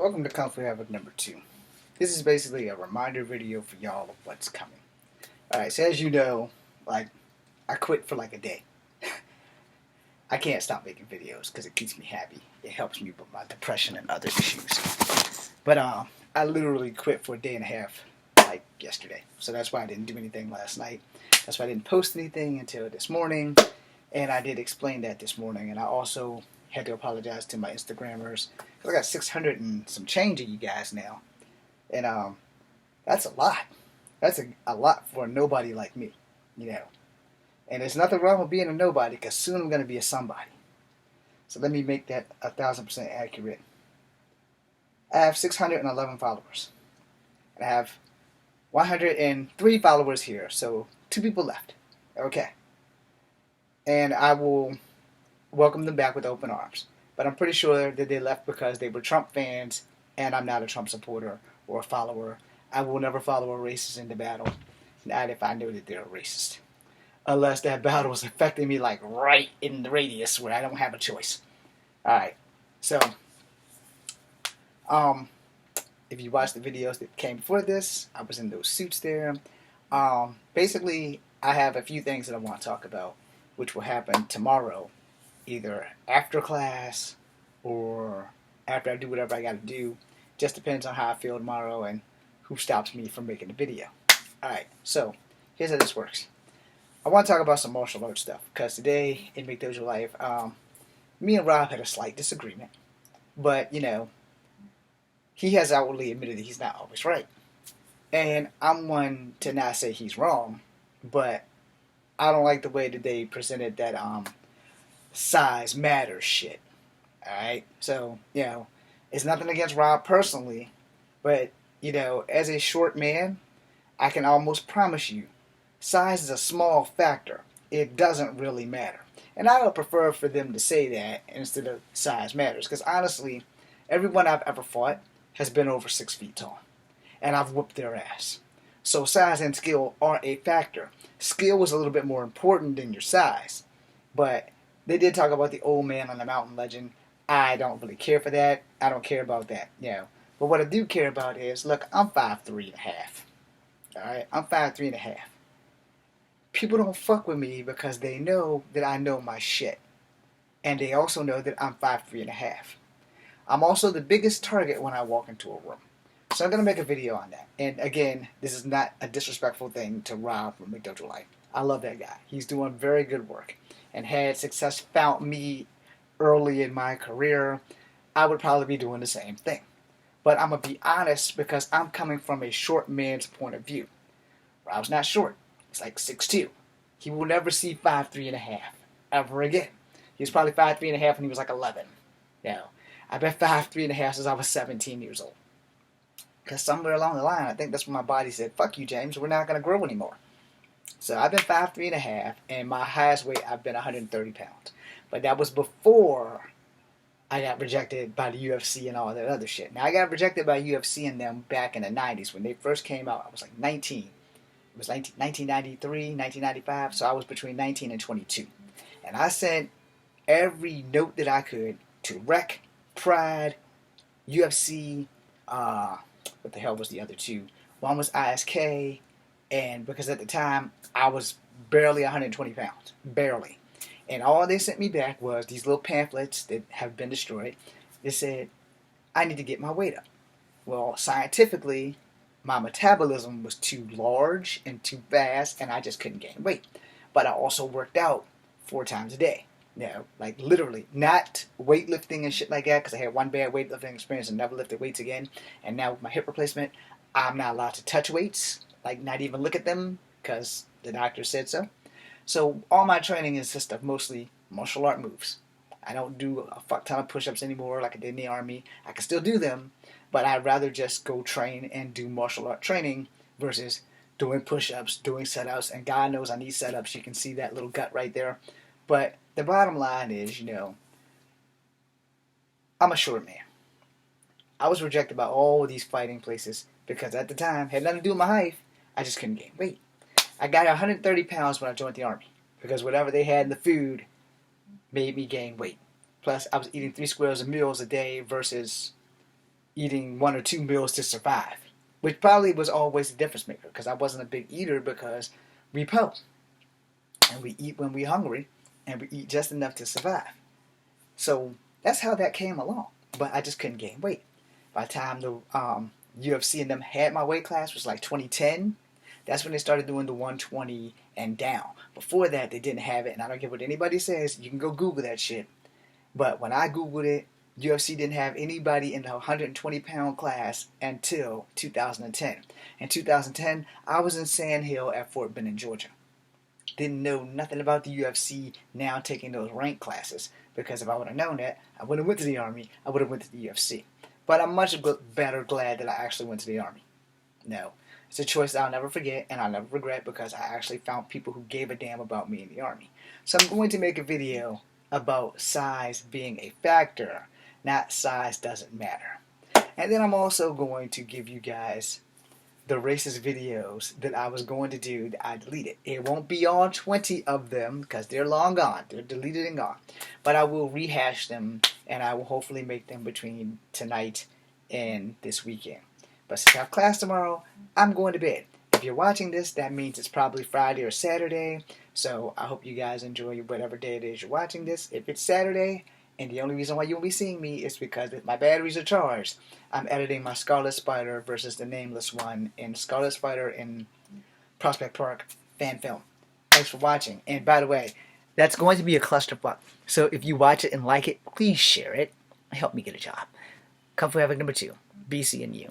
Welcome to Kung Fu Havoc number 2. This is basically a reminder video for y'all of what's coming. Alright, so as you know, I quit for like a day. I can't stop making videos because it keeps me happy. It helps me with my depression and other issues. But I literally quit for a day and a half, like yesterday. So that's why I didn't do anything last night. That's why I didn't post anything until this morning. And I did explain that this morning. And I also had to apologize to my Instagrammers. I got 600 and some change of you guys now. And that's a lot. That's a lot for a nobody like me, you know. And there's nothing wrong with being a nobody because soon I'm going to be a somebody. So let me make that 1,000% accurate. I have 611 followers. And I have 103 followers here. So 2 people left. Okay. And I will welcome them back with open arms. But I'm pretty sure that they left because they were Trump fans and I'm not a Trump supporter or a follower. I will never follow a racist into battle. Not if I know that they're a racist. Unless that battle is affecting me like right in the radius where I don't have a choice. Alright. So, if you watch the videos that came before this, I was in those suits there. Basically, I have a few things that I want to talk about, which will happen tomorrow, either after class or after I do whatever I got to do. Just depends on how I feel tomorrow and who stops me from making the video. Alright, so here's how this works. I want to talk about some martial arts stuff because today in McDojo Life, me and Rob had a slight disagreement. But, you know, he has outwardly admitted that he's not always right. And I'm one to not say he's wrong, but I don't like the way that they presented that size matters shit. Alright? So, you know, it's nothing against Rob personally, but, you know, as a short man, I can almost promise you, size is a small factor. It doesn't really matter. And I would prefer for them to say that instead of size matters. Because honestly, everyone I've ever fought has been over 6 feet tall. And I've whooped their ass. So size and skill are a factor. Skill is a little bit more important than your size. But they did talk about the old man on the mountain legend. I don't really care for that. I don't care about that, you know. But what I do care about is, look, I'm 5'3.5". Alright? I'm 5'3.5". People don't fuck with me because they know that I know my shit. And they also know that I'm 5'3.5". I'm also the biggest target when I walk into a room. So I'm going to make a video on that. And again, this is not a disrespectful thing to Rob from McDojo Life. I love that guy. He's doing very good work. And had success found me early in my career, I would probably be doing the same thing. But I'm going to be honest because I'm coming from a short man's point of view. Rob's not short. He's like 6'2". He will never see 5'3.5" ever again. He was probably 5'3.5" when he was like 11. You know, I've been 5'3.5" since I was 17 years old. Because somewhere along the line, I think that's when my body said, fuck you, James, we're not going to grow anymore. So I've been 5'3.5", and my highest weight, I've been 130 pounds. But that was before I got rejected by the UFC and all that other shit. Now, I got rejected by UFC and them back in the 90s. When they first came out, I was like 19. It was 1993, 1995, so I was between 19 and 22. And I sent every note that I could to Rec, Pride, UFC, what the hell was the other two? One was ISK, and because at the time, I was barely 120 pounds. Barely. And all they sent me back was these little pamphlets that have been destroyed. They said, I need to get my weight up. Well, scientifically, my metabolism was too large and too fast, and I just couldn't gain weight. But I also worked out 4 times a day. You know, like literally, not weightlifting and shit like that, because I had one bad weightlifting experience and never lifted weights again. And now with my hip replacement, I'm not allowed to touch weights, like not even look at them, because the doctor said so. So all my training consists of mostly martial art moves. I don't do a fuck ton of push-ups anymore like I did in the army. I can still do them, but I'd rather just go train and do martial art training versus doing push-ups, doing set-ups, and God knows I need set-ups. You can see that little gut right there. But the bottom line is, you know, I'm a short man. I was rejected by all of these fighting places because at the time, had nothing to do with my height, I just couldn't gain weight. I got 130 pounds when I joined the Army because whatever they had in the food made me gain weight. Plus, I was eating 3 squares of meals a day versus eating 1 or 2 meals to survive, which probably was always the difference maker because I wasn't a big eater because we po and we eat when we're hungry and we eat just enough to survive. So that's how that came along. But I just couldn't gain weight. By the time the UFC and them had my weight class was like 2010. That's when they started doing the 120 and down. Before that, they didn't have it, and I don't care what anybody says. You can go Google that shit. But when I Googled it, UFC didn't have anybody in the 120-pound class until 2010. In 2010, I was in Sand Hill at Fort Benning, Georgia. Didn't know nothing about the UFC now taking those rank classes, because if I would have known that, I would have went to the Army, I would have went to the UFC. But I'm much better glad that I actually went to the Army. No. It's a choice I'll never forget and I'll never regret because I actually found people who gave a damn about me in the Army. So I'm going to make a video about size being a factor, not size doesn't matter. And then I'm also going to give you guys the racist videos that I was going to do that I deleted. It won't be all 20 of them because they're long gone. They're deleted and gone. But I will rehash them and I will hopefully make them between tonight and this weekend. But since I have class tomorrow, I'm going to bed. If you're watching this, that means it's probably Friday or Saturday. So I hope you guys enjoy whatever day it is you're watching this. If it's Saturday, and the only reason why you won't be seeing me is because if my batteries are charged, I'm editing my Scarlet Spider versus the Nameless One in Scarlet Spider in Prospect Park fan film. Thanks for watching. And by the way, that's going to be a clusterfuck. So if you watch it and like it, please share it. Help me get a job. Come for Havoc number 2. BC and you.